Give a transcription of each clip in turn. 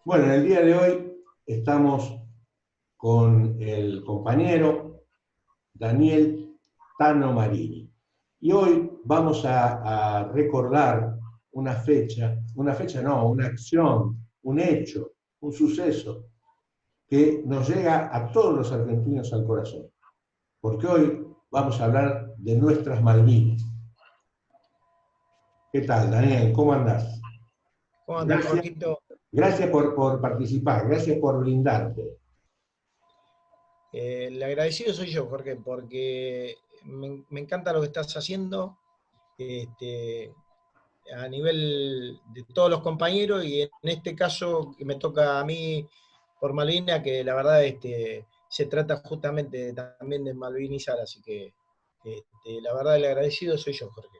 Bueno, en el día de hoy estamos con el compañero Daniel Tano Marini. Y hoy vamos a recordar una fecha no, una acción, un hecho, un suceso que nos llega a todos los argentinos al corazón. Porque hoy vamos a hablar de nuestras Malvinas. ¿Qué tal, Daniel? ¿Cómo andás? ¿Cómo andás, Gracias, Jorgito? gracias por participar, gracias por brindarte. El agradecido soy yo, Jorge, porque me encanta lo que estás haciendo este, a nivel de todos los compañeros y en este caso que me toca a mí por Malvina, que la verdad se trata justamente también de malvinizar, así que la verdad el agradecido soy yo, Jorge.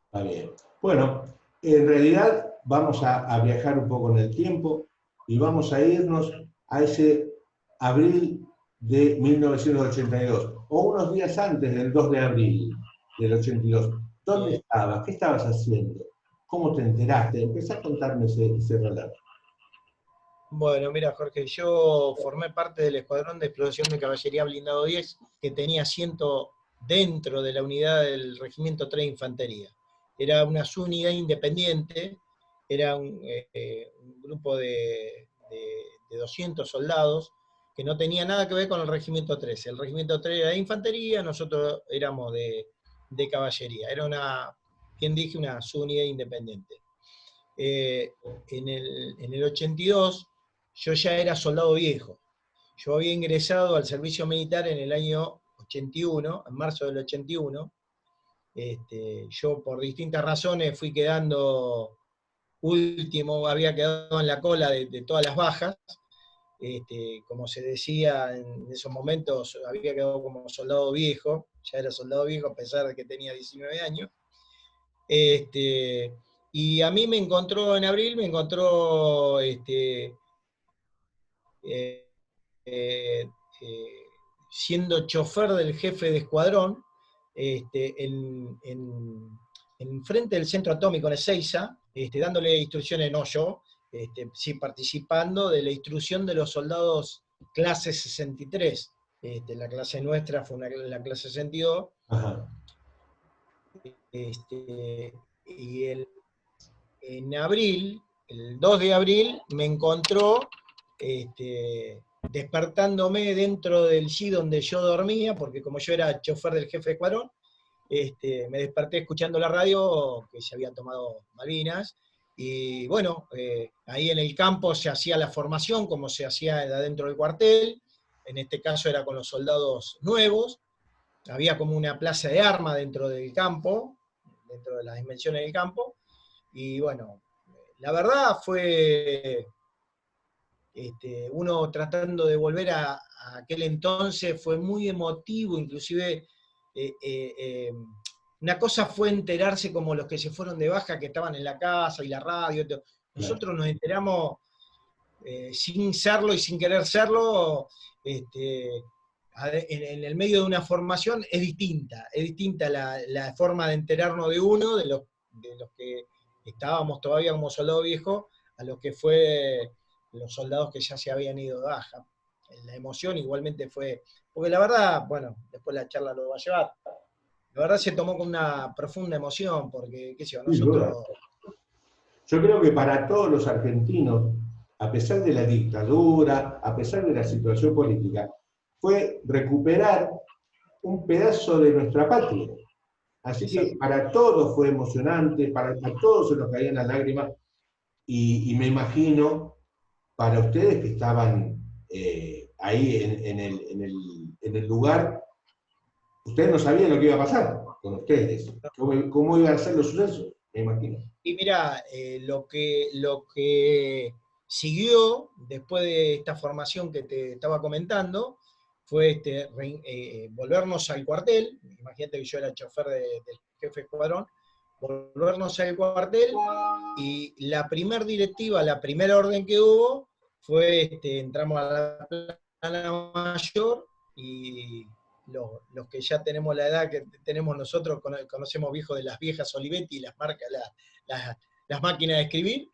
Está bien. Bueno, en realidad vamos a viajar un poco en el tiempo y vamos a irnos a ese abril de 1982, o unos días antes del 2 de abril del 82. ¿Dónde Bien. estabas? ¿Qué estabas haciendo? ¿Cómo te enteraste? Empezá a contarme ese relato. Bueno, mira, Jorge, yo formé parte del Escuadrón de Explosión de Caballería Blindado 10, que tenía asiento dentro de la unidad del Regimiento 3 de Infantería. Era una subunidad independiente, era un grupo de 200 soldados que no tenía nada que ver con el Regimiento 3. El Regimiento 3 era de Infantería, nosotros éramos de Caballería. Era quien dije, una subunidad independiente. Eh, en el 82 yo ya era soldado viejo. Yo había ingresado al servicio militar en el año 81, en marzo del 81. Yo por distintas razones fui quedando último, había quedado en la cola de todas las bajas. Como se decía en esos momentos, había quedado como soldado viejo, ya era soldado viejo a pesar de que tenía 19 años. Este, y a mí me encontró en abril, me encontró eh, eh, siendo chofer del jefe de escuadrón en frente del centro atómico en Ezeiza, dándole instrucciones, no yo, sí participando de la instrucción de los soldados clase 63. La clase nuestra fue la clase 62. Ajá. Este, y en abril, el 2 de abril, me encontró despertándome dentro del G donde yo dormía, porque como yo era chofer del jefe de escuadrón, me desperté escuchando la radio que se habían tomado Malvinas, y bueno, ahí en el campo se hacía la formación como se hacía adentro del cuartel, en este caso era con los soldados nuevos, había como una plaza de armas dentro del campo, dentro de las dimensiones del campo, y bueno, la verdad fue uno tratando de volver a aquel entonces, fue muy emotivo, inclusive una cosa fue enterarse como los que se fueron de baja, que estaban en la casa y la radio. Claro. Nosotros nos enteramos sin serlo y sin querer serlo, en el medio de una formación es distinta la forma de enterarnos de uno, de los que estábamos todavía como soldado viejo, a los que fue los soldados que ya se habían ido de baja. La emoción igualmente fue, porque la verdad, bueno, después la charla lo va a llevar, la verdad se tomó con una profunda emoción, porque, qué sé yo, Sin duda. nosotros... Yo creo que para todos los argentinos, a pesar de la dictadura, a pesar de la situación política, fue recuperar un pedazo de nuestra patria. Así que Exacto. para todos fue emocionante, a todos se nos caían las lágrimas y me imagino para ustedes que estaban ahí en el lugar, ustedes no sabían lo que iba a pasar con ustedes, cómo iban a ser los sucesos, me imagino. Y mira, lo que siguió después de esta formación que te estaba comentando fue volvernos al cuartel. Imagínate que yo era chofer del jefe de escuadrón, volvernos al cuartel, y la primer directiva, la primera orden que hubo fue, entramos a la plana mayor, y los que ya tenemos la edad que tenemos nosotros, conocemos viejo de las viejas Olivetti y las marcas, las máquinas de escribir.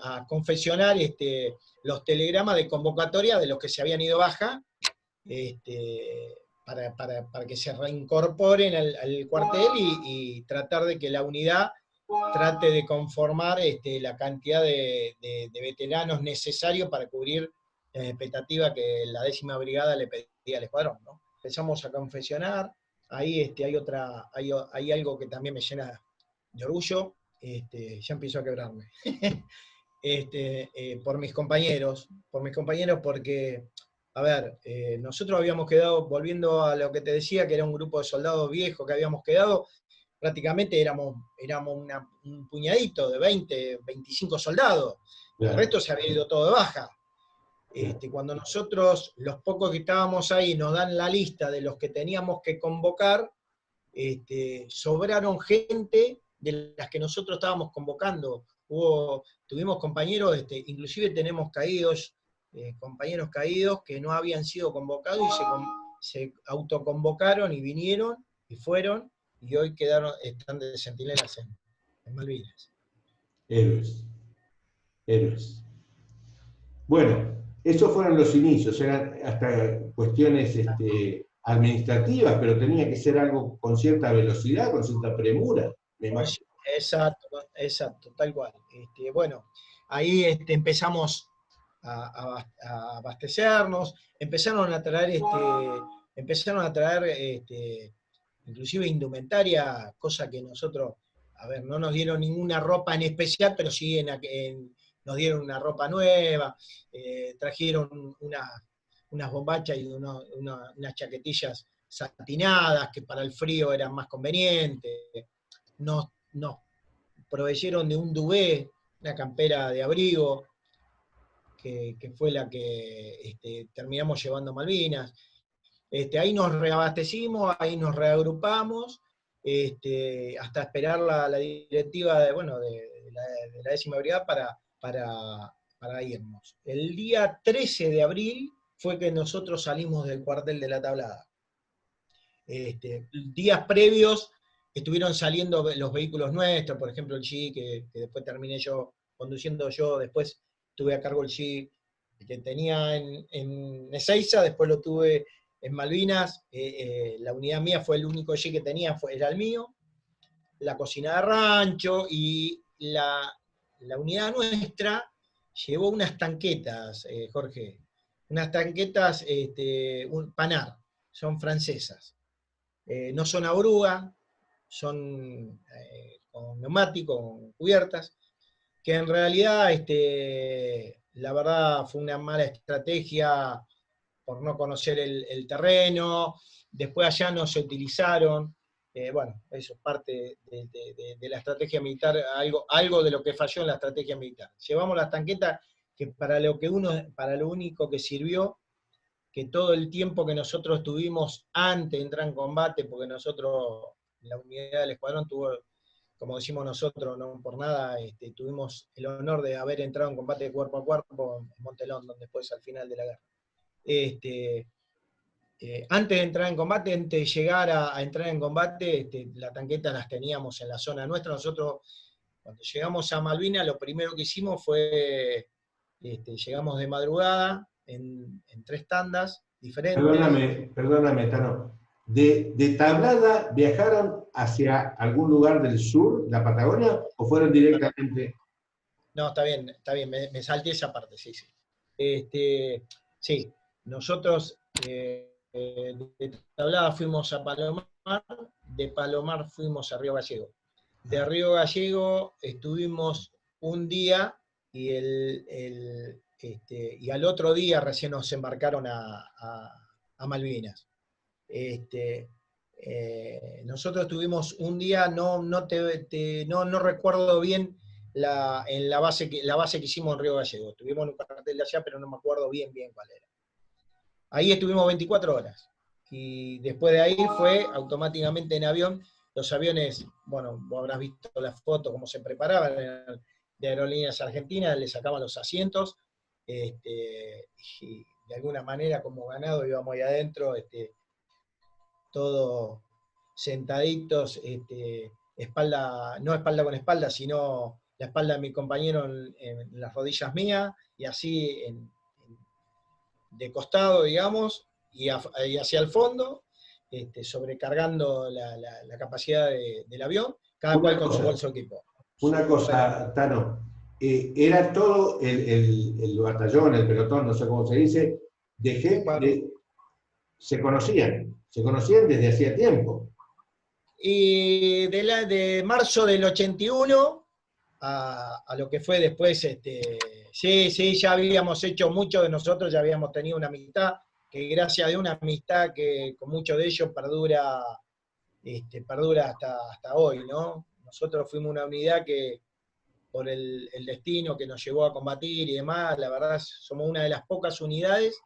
a confeccionar los telegramas de convocatoria de los que se habían ido baja, para que se reincorporen al cuartel y tratar de que la unidad trate de conformar la cantidad de veteranos necesarios para cubrir la expectativa que la 10ª Brigada le pedía al escuadrón, ¿no? Empezamos a confeccionar, ahí hay algo que también me llena de orgullo, ya empiezo a quebrarme, por mis compañeros, porque, a ver, nosotros habíamos quedado, volviendo a lo que te decía, que era un grupo de soldados viejos que habíamos quedado, prácticamente éramos un puñadito de 20, 25 soldados, el resto se había ido todo de baja. Cuando nosotros, los pocos que estábamos ahí, nos dan la lista de los que teníamos que convocar, sobraron gente de las que nosotros estábamos convocando. Tuvimos compañeros, inclusive tenemos caídos, compañeros caídos que no habían sido convocados y se autoconvocaron y vinieron y fueron, y hoy están de centinelas en Malvinas. Héroes. Bueno, esos fueron los inicios, eran hasta cuestiones administrativas, pero tenía que ser algo con cierta velocidad, con cierta premura, me imagino. Exacto, tal cual. Bueno, ahí empezamos a abastecernos, empezaron a traer inclusive indumentaria, cosa que nosotros, a ver, no nos dieron ninguna ropa en especial, pero sí nos dieron una ropa nueva, trajeron unas bombachas y unas chaquetillas satinadas, que para el frío eran más convenientes. Nos proveyeron de un duvet, una campera de abrigo, que fue la que terminamos llevando a Malvinas. Ahí nos reabastecimos, ahí nos reagrupamos, hasta esperar la directiva de la 10ª Brigada para irnos. El día 13 de abril fue que nosotros salimos del cuartel de La Tablada. Días previos estuvieron saliendo los vehículos nuestros, por ejemplo el Jeep, que después terminé yo conduciendo yo, después tuve a cargo el Jeep que tenía en Ezeiza, después lo tuve en Malvinas, la unidad mía fue el único Jeep que tenía, era el mío, la cocina de rancho, y la unidad nuestra llevó unas tanquetas, Jorge, unas tanquetas Panhard, son francesas. No son a oruga, son con neumático, con cubiertas, que en realidad, la verdad, fue una mala estrategia por no conocer el terreno. Después allá no se utilizaron. Bueno, eso es parte de la estrategia militar, algo de lo que falló en la estrategia militar. Llevamos las tanquetas que para lo único que sirvió, que todo el tiempo que nosotros tuvimos antes de entrar en combate, porque nosotros, la unidad del escuadrón tuvo, como decimos nosotros, no por nada, tuvimos el honor de haber entrado en combate cuerpo a cuerpo en Monte London, después al final de la guerra. Antes de entrar en combate, antes de llegar a entrar en combate, la tanqueta las teníamos en la zona nuestra. Nosotros, cuando llegamos a Malvinas, lo primero que hicimos fue, llegamos de madrugada, en 3 tandas diferentes. Perdóname, Tano. ¿De Tablada viajaron hacia algún lugar del sur, la Patagonia, o fueron directamente? No, está bien, me salté esa parte, sí. Sí, nosotros de Tablada fuimos a Palomar, de Palomar fuimos a Río Gallego. De Río Gallego estuvimos un día y y al otro día recién nos embarcaron a Malvinas. Nosotros tuvimos un día, no recuerdo bien la base que hicimos en Río Gallego. Tuvimos un cartel de allá, pero no me acuerdo bien cuál era. Ahí estuvimos 24 horas. Y después de ahí fue automáticamente en avión. Los aviones, bueno, vos habrás visto las fotos, cómo se preparaban de Aerolíneas Argentinas, le sacaban los asientos, y de alguna manera, como ganado, íbamos ahí adentro, todos sentaditos, no espalda con espalda, sino la espalda de mi compañero en las rodillas mías, y así de costado, digamos, y hacia el fondo, sobrecargando la capacidad del avión, cada cual con su bolso de equipo. Una cosa, Tano, era todo el batallón, el pelotón, no sé cómo se dice, se conocían desde hacía tiempo. Y de marzo del 81 a lo que fue después, sí, ya habíamos hecho mucho de nosotros, ya habíamos tenido una amistad, que gracias a una amistad que con muchos de ellos perdura hasta hoy, ¿no? Nosotros fuimos una unidad que, por el destino que nos llevó a combatir y demás, la verdad somos una de las pocas unidades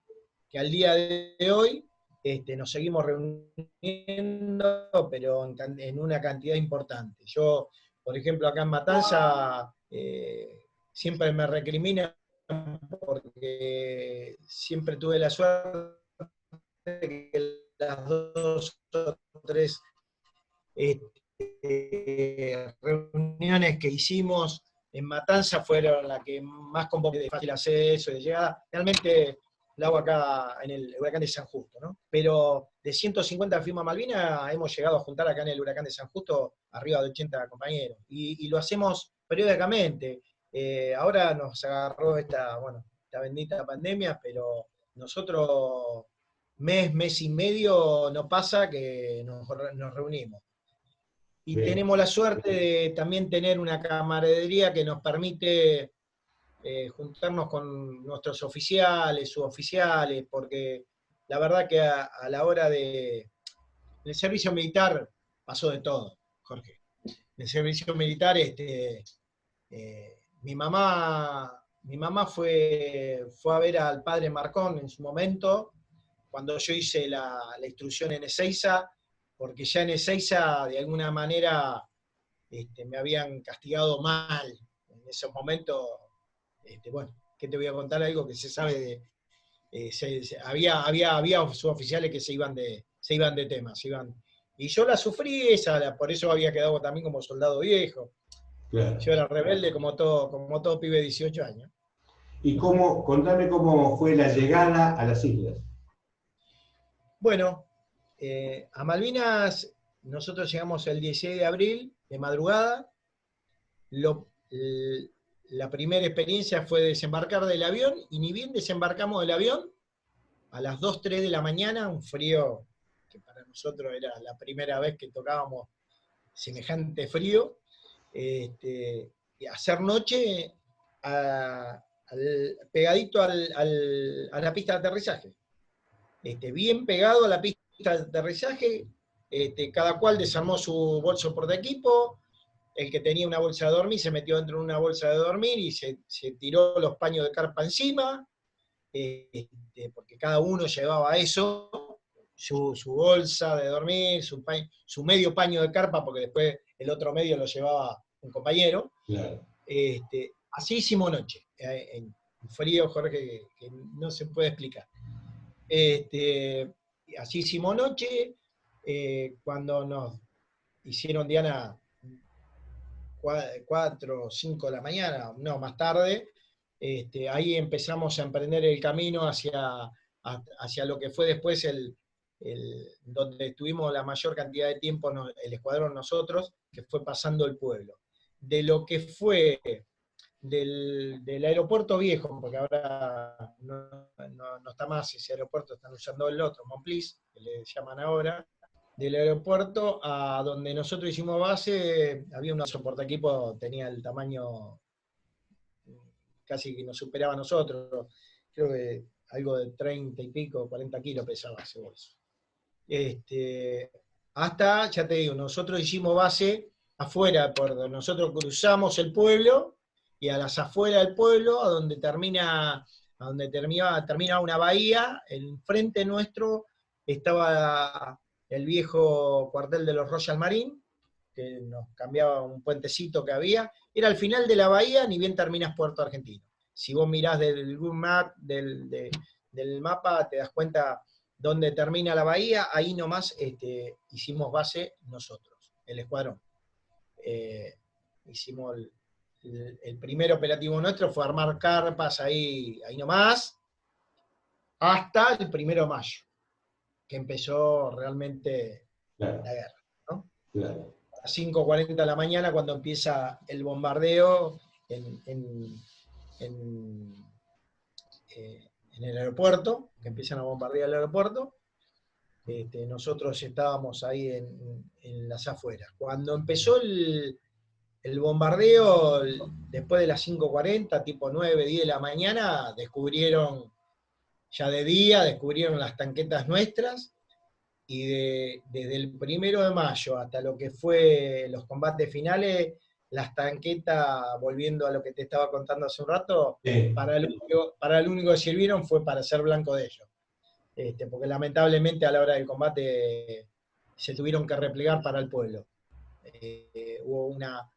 que al día de hoy nos seguimos reuniendo, pero en una cantidad importante. Yo, por ejemplo, acá en Matanza, siempre me recriminan porque siempre tuve la suerte de que las 2 o 3 reuniones que hicimos en Matanza fueron las que más convoqué, de fácil acceso, de llegada. Realmente la hago acá en el huracán de San Justo, ¿no? Pero de 150 firmas Malvinas hemos llegado a juntar acá en el huracán de San Justo arriba de 80 compañeros. Y lo hacemos periódicamente. Ahora nos agarró esta bendita pandemia, pero nosotros mes y medio no pasa que nos reunimos. Y Bien. tenemos la suerte de también tener una camaradería que nos permite juntarnos con nuestros oficiales, suboficiales, porque la verdad que a la hora del servicio militar pasó de todo, Jorge. En el servicio militar, mi mamá fue a ver al padre Marcón en su momento, cuando yo hice la instrucción en Ezeiza, porque ya en Ezeiza, de alguna manera, me habían castigado mal. En esos momentos, bueno, ¿qué te voy a contar? Algo que se sabe de... había suboficiales que se iban de tema. Y yo la sufrí, por eso había quedado también como soldado viejo. Claro. Yo era rebelde como todo pibe de 18 años. ¿Y contame cómo fue la llegada a las islas? Bueno, a Malvinas nosotros llegamos el 16 de abril, de madrugada. La primera experiencia fue desembarcar del avión, y ni bien desembarcamos del avión, a las 2, 3 de la mañana, un frío que para nosotros era la primera vez que tocábamos semejante frío, y hacer noche pegadito a la pista de aterrizaje. Bien pegado a la pista de aterrizaje, cada cual desarmó su bolso por de equipo. El que tenía una bolsa de dormir se metió dentro de una bolsa de dormir y se tiró los paños de carpa encima, porque cada uno llevaba eso, su bolsa de dormir, su medio paño de carpa, porque después el otro medio lo llevaba un compañero. Claro. Así hicimos noche, en frío, Jorge, que no se puede explicar. Así hicimos noche, cuando nos hicieron Diana 4 o 5 de la mañana, no, más tarde, ahí empezamos a emprender el camino hacia lo que fue después donde estuvimos la mayor cantidad de tiempo el escuadrón nosotros, que fue pasando el pueblo. De lo que fue del aeropuerto viejo, porque ahora no está más ese aeropuerto, están usando el otro, Montplis, que le llaman ahora. Del aeropuerto a donde nosotros hicimos base, había un portaequipo, tenía el tamaño casi que nos superaba a nosotros, creo que algo de 30 y pico, 40 kilos pesaba ese bolso. Hasta, ya te digo, nosotros hicimos base afuera, nosotros cruzamos el pueblo, y a las afueras del pueblo, a donde termina una bahía, enfrente nuestro estaba el viejo cuartel de los Royal Marine, que nos cambiaba un puentecito que había. Era al final de la bahía, ni bien terminas Puerto Argentino. Si vos mirás del mapa, te das cuenta dónde termina la bahía, ahí nomás hicimos base nosotros, el escuadrón. Hicimos el primer operativo nuestro fue armar carpas ahí nomás, hasta el 1 de mayo, que empezó realmente Claro, la guerra, ¿no? claro. A las 5:40 de la mañana, cuando empieza el bombardeo en, en el aeropuerto, que empiezan a bombardear el aeropuerto. Nosotros estábamos ahí en las afueras. Cuando empezó el bombardeo, después de las 5:40, tipo 9, 10 de la mañana, descubrieron, ya de día, descubrieron las tanquetas nuestras, y desde el 1 de mayo hasta lo que fue los combates finales, las tanquetas, volviendo a lo que te estaba contando hace un rato, Sí. para lo único que sirvieron fue para ser blanco de ellos. Porque lamentablemente a la hora del combate se tuvieron que replegar para el pueblo. Hubo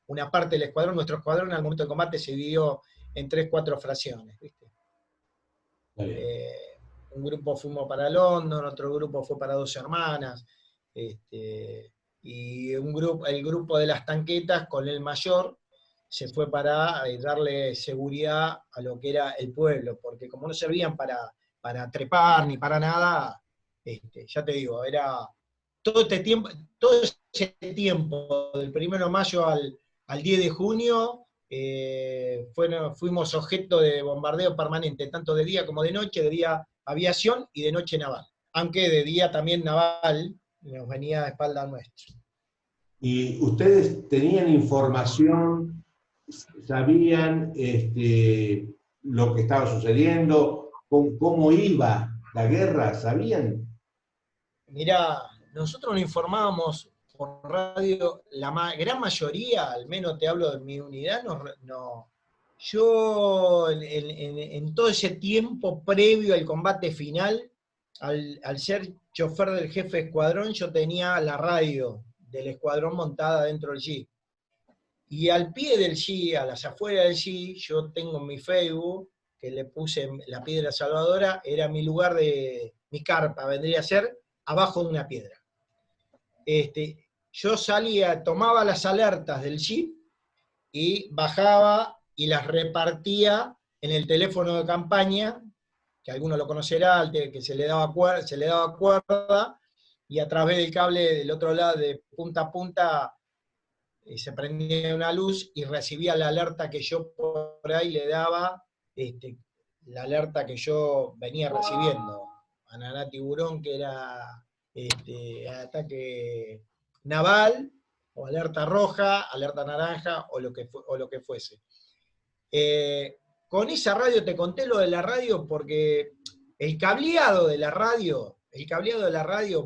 una parte del escuadrón, nuestro escuadrón al momento del combate se dividió en 3, 4 fracciones, ¿viste? Un grupo fuimos para London, otro grupo fue para Dos Hermanas, y el grupo de las tanquetas con el mayor se fue para darle seguridad a lo que era el pueblo, porque como no servían para trepar ni para nada, ya te digo, era todo ese tiempo, del 1 de mayo al 10 de junio, fuimos objeto de bombardeo permanente, tanto de día como de noche, de día aviación y de noche naval, aunque de día también naval nos venía a espalda nuestra. ¿Y ustedes tenían información, sabían lo que estaba sucediendo, cómo iba la guerra? ¿Sabían? Mirá, nosotros nos informábamos por radio, gran mayoría, al menos te hablo de mi unidad, yo en todo ese tiempo previo al combate final, al ser chofer del jefe de escuadrón, yo tenía la radio del escuadrón montada dentro del Jeep. Y al pie del Jeep, a las afueras del Jeep, yo tengo en mi Facebook, que le puse la piedra salvadora, era mi lugar mi carpa, vendría a ser abajo de una piedra. Yo salía, tomaba las alertas del Jeep y bajaba y las repartía en el teléfono de campaña, que alguno lo conocerá, que se le daba cuerda, y a través del cable del otro lado, de punta a punta, se prendía una luz y recibía la alerta que yo por ahí le daba, la alerta que yo venía recibiendo. Ananá Tiburón, que era ataque naval, o alerta roja, alerta naranja, o lo que fuese. Con esa radio, te conté lo de la radio porque el cableado de la radio,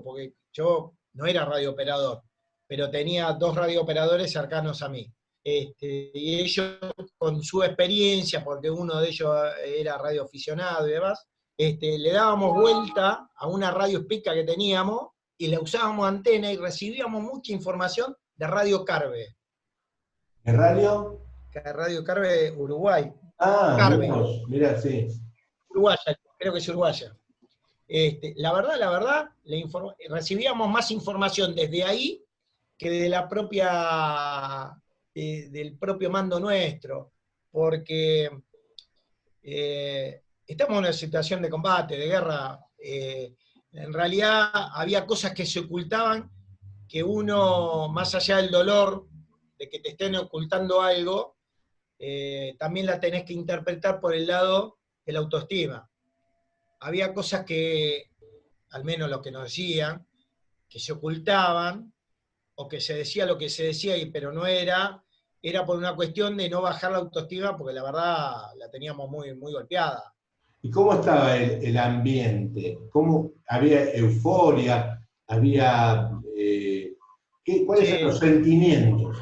porque yo no era radiooperador, pero tenía 2 radiooperadores cercanos a mí. Y ellos, con su experiencia, porque uno de ellos era radioaficionado y demás, le dábamos vuelta a una radio espica que teníamos y le usábamos antena y recibíamos mucha información de Radio Carve. ¿De radio? Radio Carve, Uruguay. Ah, Carve, mira, sí. uruguaya, creo que es uruguaya. La verdad, recibíamos más información desde ahí que de la del propio mando nuestro, porque estamos en una situación de combate, de guerra. En realidad había cosas que se ocultaban, que uno, más allá del dolor de que te estén ocultando algo, también la tenés que interpretar por el lado de la autoestima. Había cosas que, al menos lo que nos decían, que se ocultaban, o que se decía lo que se decía, pero no era por una cuestión de no bajar la autoestima, porque la verdad la teníamos muy, muy golpeada. ¿Y cómo estaba el ambiente? ¿Había euforia? ¿Cuáles eran los sentimientos?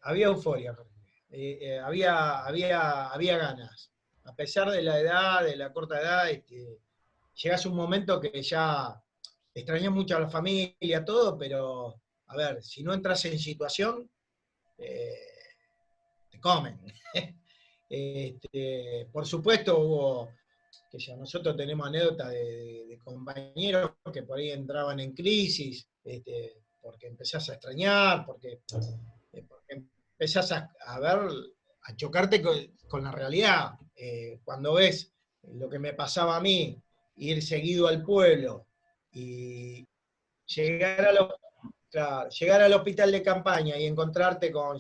Había euforia, había ganas. A pesar de la edad, de la corta edad, llegás a un momento que ya extrañás mucho a la familia, todo, pero, a ver, si no entras en situación, te comen. Por supuesto, nosotros tenemos anécdotas de compañeros que por ahí entraban en crisis, porque empezás a extrañar, porque empezás a ver, a chocarte con la realidad. Cuando ves lo que me pasaba a mí, ir seguido al pueblo y llegar llegar al hospital de campaña y encontrarte con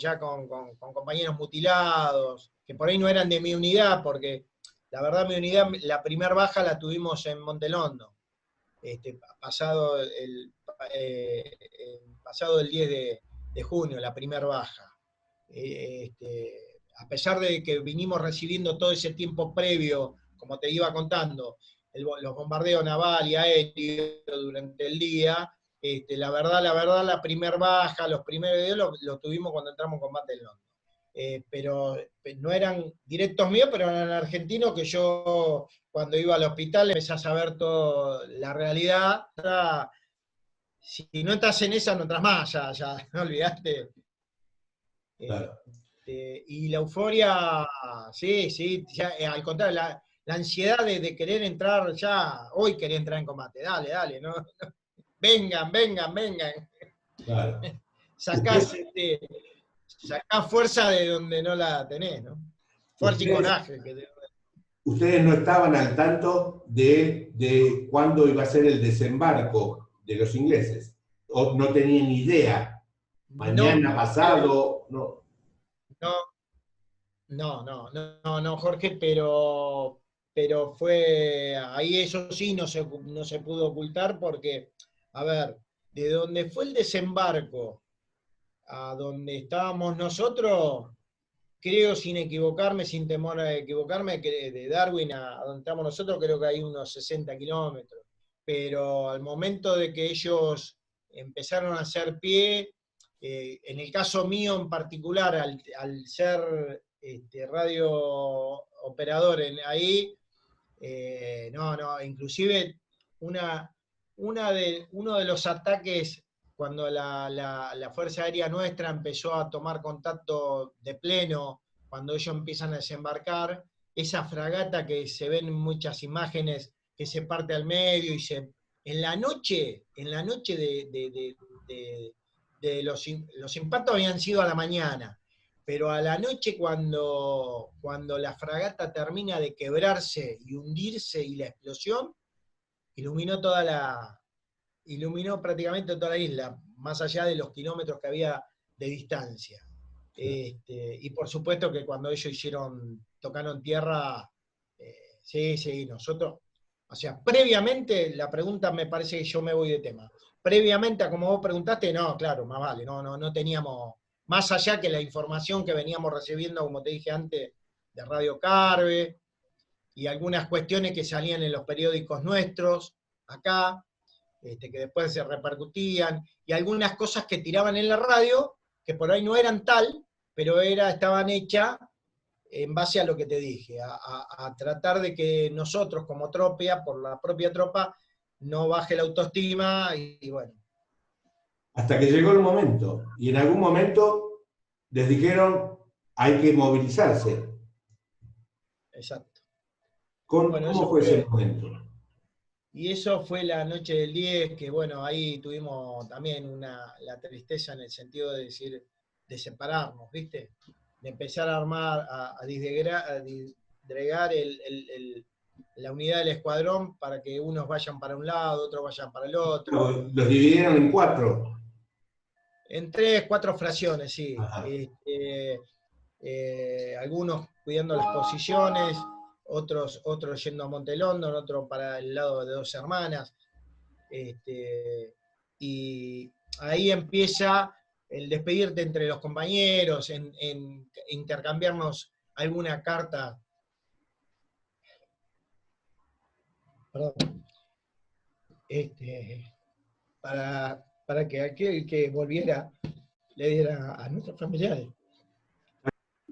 compañeros mutilados, que por ahí no eran de mi unidad, porque la verdad mi unidad, la primer baja la tuvimos en Montelondo, pasado el 10 de junio, la primer baja. A pesar de que vinimos recibiendo todo ese tiempo previo, como te iba contando, los bombardeos naval y aéreos durante el día, la verdad, la primer baja, los primeros días lo tuvimos cuando entramos en combate en Londres. Pero no eran directos míos, pero eran argentinos que yo, cuando iba al hospital, empecé a saber toda la realidad. Si no entras en esa, no entras más, ya no olvidaste. Claro. Y la euforia, sí, ya, al contrario, la ansiedad de querer entrar ya, hoy quería entrar en combate, dale, no, vengan. Claro. Sacás fuerza de donde no la tenés, ¿no? Fuerza y coraje. Ustedes no estaban al tanto de cuándo iba a ser el desembarco de los ingleses, o no tenían idea. Mañana, pasado, no. No, Jorge, pero fue, ahí eso sí no se pudo ocultar porque, a ver, de donde fue el desembarco a donde estábamos nosotros, creo sin equivocarme, sin temor a equivocarme, que de Darwin a donde estamos nosotros creo que hay unos 60 kilómetros, pero al momento de que ellos empezaron a hacer pie, en el caso mío en particular, al ser radio operador ahí, inclusive uno de los ataques cuando la Fuerza Aérea nuestra empezó a tomar contacto de pleno, cuando ellos empiezan a desembarcar, esa fragata que se ven en muchas imágenes que se parte al medio y en la noche de los impactos habían sido a la mañana, pero a la noche cuando la fragata termina de quebrarse y hundirse y la explosión, iluminó prácticamente toda la isla, más allá de los kilómetros que había de distancia. Y por supuesto que cuando ellos tocaron tierra, sí, nosotros, o sea, previamente, la pregunta me parece que yo me voy de tema. Previamente a como vos preguntaste, no, claro, más vale, no teníamos, más allá que la información que veníamos recibiendo, como te dije antes, de Radio Carve, y algunas cuestiones que salían en los periódicos nuestros, acá, que después se repercutían, y algunas cosas que tiraban en la radio, que por ahí no eran tal, pero estaban hechas en base a lo que te dije, a tratar de que nosotros como tropia, por la propia tropa, no baje la autoestima, y bueno. Hasta que llegó el momento, y en algún momento les dijeron, hay que movilizarse. Exacto. ¿Cómo fue ese momento? Y eso fue la noche del 10, que bueno, ahí tuvimos también la tristeza en el sentido de decir, de separarnos, ¿viste? De empezar a armar, a disgregar la unidad del escuadrón para que unos vayan para un lado, otros vayan para el otro. Los dividieron en 4. En 3, 4 fracciones, sí. Algunos cuidando las posiciones, otros yendo a Montelondon, otro para el lado de Dos Hermanas. Y ahí empieza el despedirte entre los compañeros, en intercambiarnos alguna carta. Perdón. Para que aquel que volviera le diera a nuestros familiares.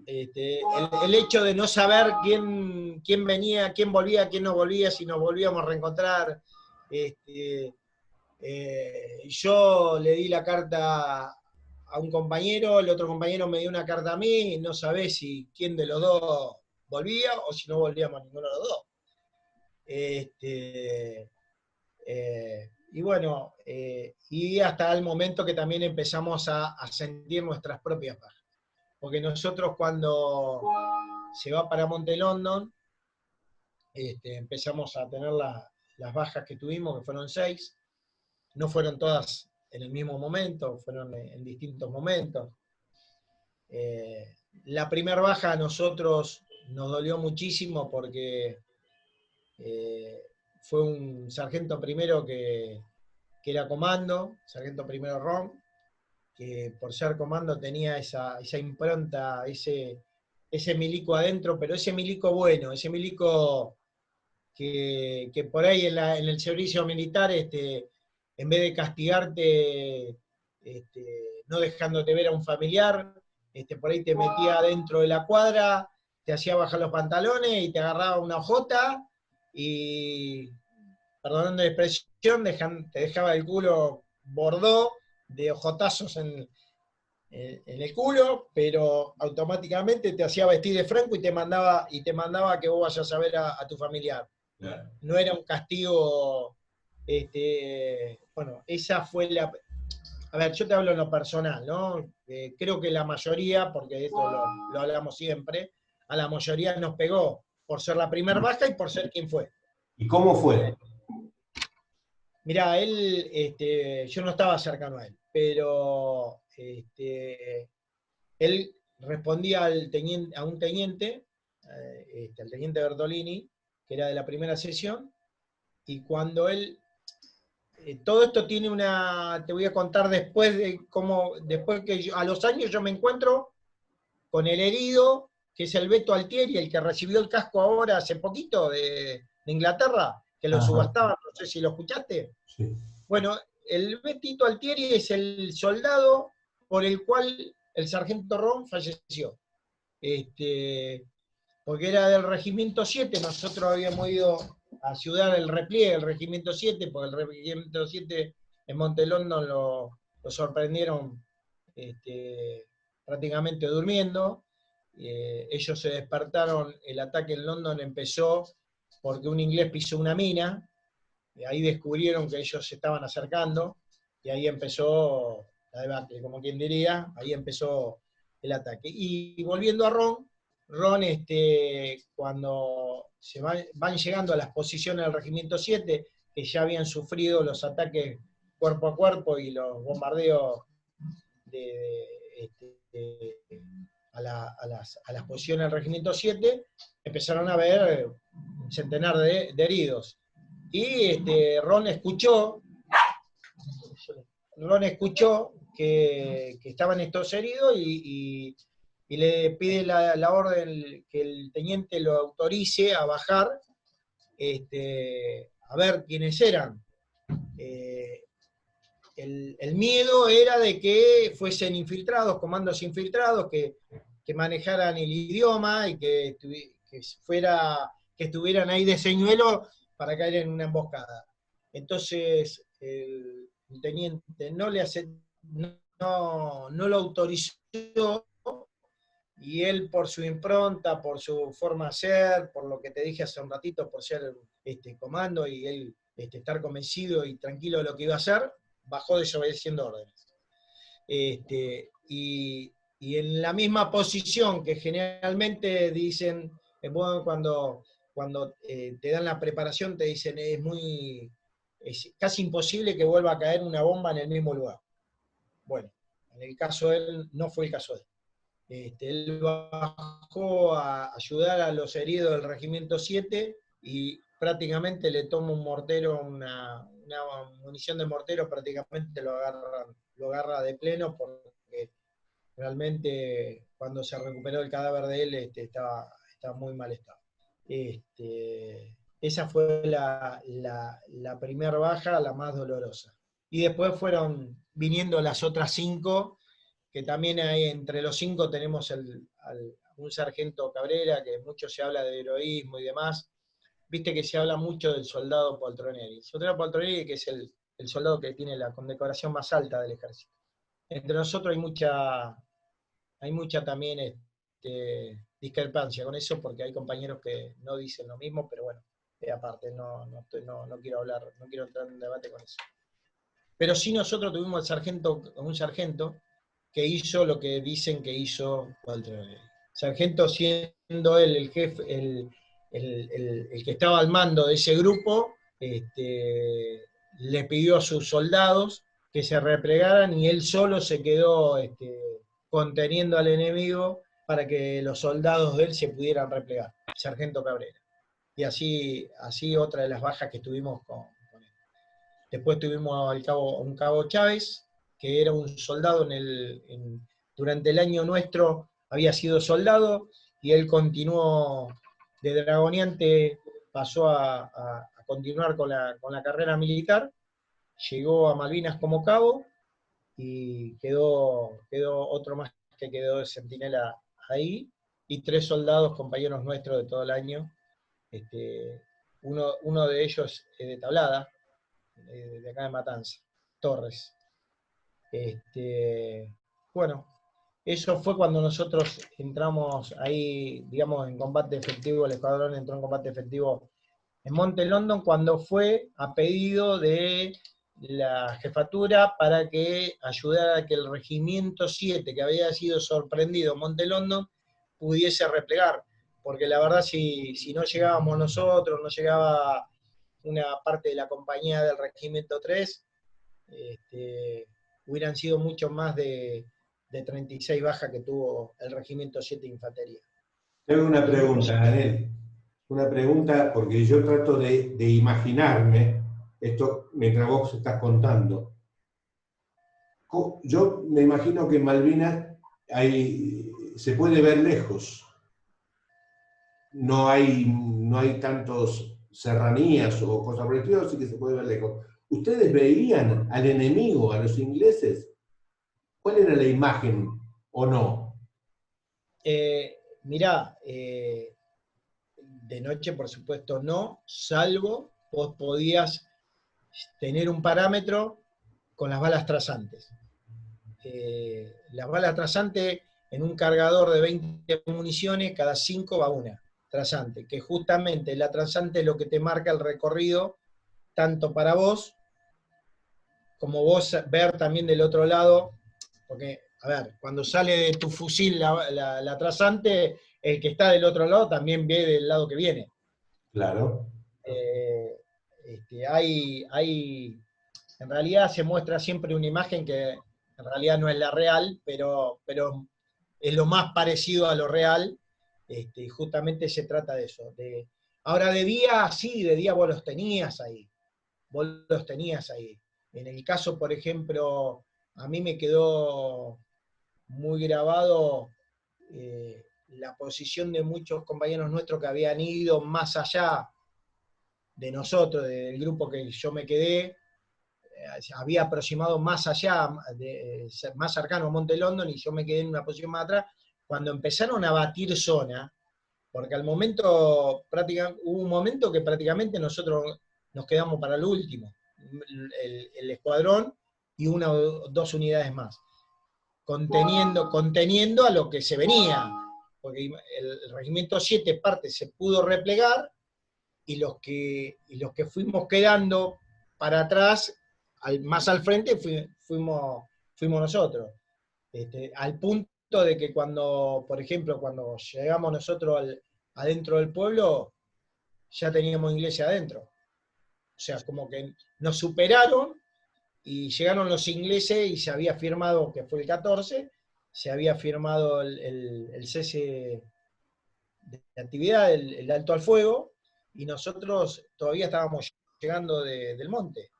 El hecho de no saber quién venía, quién volvía, quién no volvía, si nos volvíamos a reencontrar. Yo le di la carta a un compañero, el otro compañero me dio una carta a mí, y no sabés quién de los dos volvía o si no volvíamos ninguno de los dos. Y bueno, y hasta el momento que también empezamos a sentir nuestras propias bajas. porque nosotros cuando se va para Monte London, empezamos a tener las bajas que tuvimos, que fueron 6, no fueron todas en el mismo momento, fueron en distintos momentos. La primera baja a nosotros nos dolió muchísimo porque fue un sargento primero que era comando, sargento primero Ron, que por ser comando tenía esa impronta, ese milico adentro, pero ese milico bueno, ese milico que por ahí en el servicio militar, en vez de castigarte, no dejándote ver a un familiar, por ahí te metía dentro de la cuadra, te hacía bajar los pantalones y te agarraba una hojota y, perdonando la expresión, te dejaba el culo bordó de hojotazos en el culo, pero automáticamente te hacía vestir de franco y te mandaba que vos vayas a ver a tu familiar. Claro. No era un castigo, bueno, esa fue la... A ver, yo te hablo en lo personal, ¿no? Creo que la mayoría, porque de esto lo hablamos siempre, a la mayoría nos pegó por ser la primera baja y por ser quien fue. ¿Y cómo fue? Mirá, él, yo no estaba cercano a él, pero él respondía a un teniente, al teniente Bertolini, que era de la primera sesión, y cuando él, todo esto tiene te voy a contar después de cómo, después que a los años yo me encuentro con el herido, que es el Beto Altieri, el que recibió el casco ahora hace poquito de Inglaterra, que lo subastaban, no sé si lo escuchaste. Sí. Bueno, el Betito Altieri es el soldado por el cual el sargento Ron falleció. Porque era del Regimiento 7, nosotros habíamos ido a ayudar el repliegue del Regimiento 7, porque el Regimiento 7 en Monte London lo sorprendieron prácticamente durmiendo. Ellos se despertaron, el ataque en London empezó porque un inglés pisó una mina, y ahí descubrieron que ellos se estaban acercando, y ahí empezó la debacle, como quien diría, ahí empezó el ataque. Y volviendo a Ron, cuando van llegando a las posiciones del Regimiento 7, que ya habían sufrido los ataques cuerpo a cuerpo y los bombardeos a las posiciones del Regimiento 7, empezaron a haber un centenar de heridos. Y Ron escuchó que estaban estos heridos y le pide la orden que el teniente lo autorice a bajar, a ver quiénes eran. El miedo era de que fuesen infiltrados, comandos infiltrados, que manejaran el idioma y que estuvieran ahí de señuelo para caer en una emboscada. Entonces, el teniente no lo autorizó, y él, por su impronta, por su forma de ser, por lo que te dije hace un ratito, por ser comando y él estar convencido y tranquilo de lo que iba a hacer, bajó desobedeciendo órdenes. Y en la misma posición que generalmente dicen, bueno, cuando te dan la preparación, te dicen es casi imposible que vuelva a caer una bomba en el mismo lugar. Bueno, en el caso de él, no fue el caso de él. Él bajó a ayudar a los heridos del Regimiento 7 y prácticamente le toma un mortero, una munición de mortero, prácticamente lo agarra de pleno, porque realmente cuando se recuperó el cadáver de él estaba muy mal estado. Esa fue la primera baja, la más dolorosa. Y después fueron viniendo las otras 5, que también hay, entre los 5 tenemos un sargento Cabrera, que mucho se habla de heroísmo y demás. Viste que se habla mucho del soldado Poltroneri. El soldado Poltroneri, que es el soldado que tiene la condecoración más alta del ejército. Entre nosotros hay mucha también discrepancia con eso, porque hay compañeros que no dicen lo mismo, pero bueno, aparte no quiero entrar en un debate con eso. Pero sí nosotros tuvimos un sargento que hizo lo que dicen que hizo Walter Raleigh. Sargento, siendo él el jefe, el que estaba al mando de ese grupo, le pidió a sus soldados que se replegaran y él solo se quedó conteniendo al enemigo para que los soldados de él se pudieran replegar, Sargento Cabrera. Y así otra de las bajas que tuvimos con él. Después tuvimos un cabo Chávez, que era un soldado durante el año nuestro, había sido soldado, y él continuó de dragoneante, pasó a continuar con la carrera militar, llegó a Malvinas como cabo, y quedó otro más que quedó de centinela ahí, y 3 soldados, compañeros nuestros de todo el año. Uno de ellos es de Tablada, de acá de Matanza, Torres. Bueno, eso fue cuando nosotros entramos ahí, digamos, en combate efectivo, el escuadrón entró en combate efectivo en Monte London, cuando fue a pedido de la jefatura para que ayudara a que el regimiento 7, que había sido sorprendido en Monte London, pudiese replegar. Porque la verdad, si no llegábamos nosotros, no llegaba una parte de la compañía del regimiento 3, hubieran sido mucho más de 36 bajas que tuvo el regimiento 7 de infantería. Tengo una pregunta, Daniel. Una pregunta, porque yo trato de imaginarme esto mientras vos estás contando. Yo me imagino que en Malvinas se puede ver lejos. No hay tantos serranías o cosas por el estilo, así que se puede ver lejos. ¿Ustedes veían al enemigo, a los ingleses? ¿Cuál era la imagen o no? Mirá, de noche por supuesto no, salvo vos podías tener un parámetro con las balas trazantes. Las balas trazantes en un cargador de 20 municiones, cada 5 va una trazante, que justamente la trazante es lo que te marca el recorrido, tanto para vos, como vos ver también del otro lado, porque, a ver, cuando sale de tu fusil la trazante, el que está del otro lado también ve del lado que viene. Claro. En realidad se muestra siempre una imagen que en realidad no es la real, pero es lo más parecido a lo real, y justamente se trata de eso. Ahora de día, sí, de día vos los tenías ahí. En el caso, por ejemplo, a mí me quedó muy grabado la posición de muchos compañeros nuestros que habían ido más allá de nosotros, del grupo que yo me quedé, había aproximado más allá, más cercano a Monte London, y yo me quedé en una posición más atrás, cuando empezaron a batir zona, porque hubo un momento que prácticamente nosotros nos quedamos para el último, el escuadrón y 1 o 2 unidades más, conteniendo a lo que se venía, porque el regimiento 7 parte se pudo replegar, y los que fuimos quedando para atrás, más al frente, fuimos nosotros. Al punto de que por ejemplo, cuando llegamos nosotros adentro del pueblo, ya teníamos ingleses adentro. O sea, como que nos superaron y llegaron los ingleses y se había firmado, que fue el 14, se había firmado el cese de actividad, el alto al fuego, y nosotros todavía estábamos llegando del monte,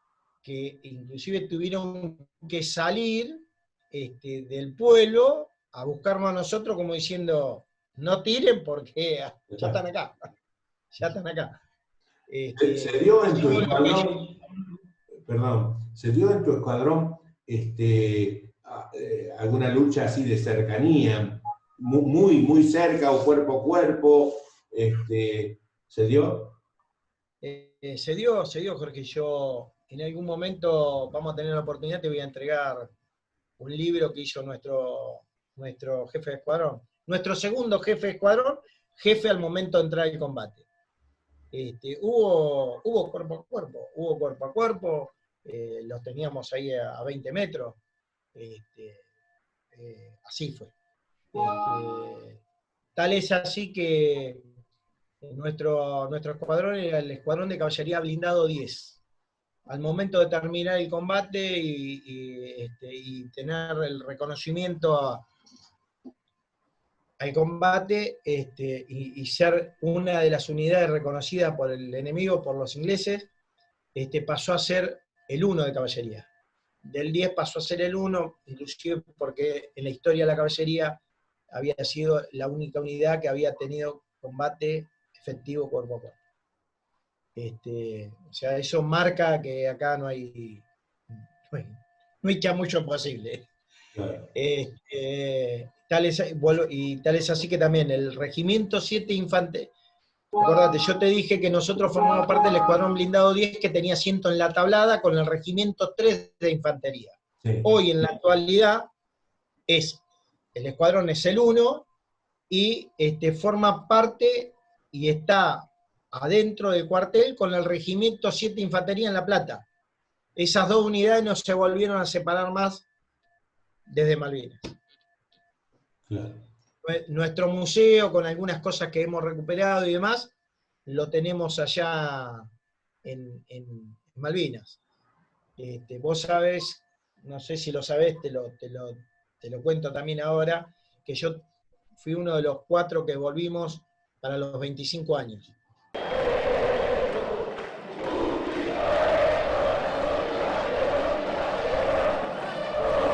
que inclusive tuvieron que salir del pueblo a buscarnos a nosotros como diciendo, no tiren porque ya están acá, ya están acá. ¿Se dio en tu escuadrón, perdón, se dio en tu escuadrón alguna lucha así de cercanía, muy cerca o cuerpo a cuerpo? ¿Se dio? Se dio, Jorge. Yo en algún momento vamos a tener la oportunidad, te voy a entregar un libro que hizo nuestro jefe de escuadrón. Nuestro segundo jefe de escuadrón, jefe al momento de entrar al combate. Hubo cuerpo a cuerpo, los teníamos ahí a 20 metros. así fue. Tal es así que nuestro escuadrón era el Escuadrón de Caballería Blindado 10. Al momento de terminar el combate y tener el reconocimiento al combate y ser una de las unidades reconocidas por el enemigo, por los ingleses, pasó a ser el 1 de caballería. Del 10 pasó a ser el 1, inclusive porque en la historia de la caballería había sido la única unidad que había tenido combate efectivo cuerpo a cuerpo. O sea, eso marca que acá no hay chamuyo posible. Claro. Tal es así que también el Regimiento 7 Infantería. Acordate, yo te dije que nosotros formamos parte del Escuadrón Blindado 10 que tenía asiento en la tablada con el Regimiento 3 de Infantería. Sí. Hoy en la actualidad el escuadrón es el 1 y forma parte y está adentro del cuartel con el Regimiento 7 Infantería en La Plata. Esas dos unidades no se volvieron a separar más desde Malvinas. Claro. Nuestro museo, con algunas cosas que hemos recuperado y demás, lo tenemos allá en Malvinas. Vos sabés, no sé si lo sabés, te lo cuento también ahora, que yo fui uno de los 4 que volvimos para los 25 años.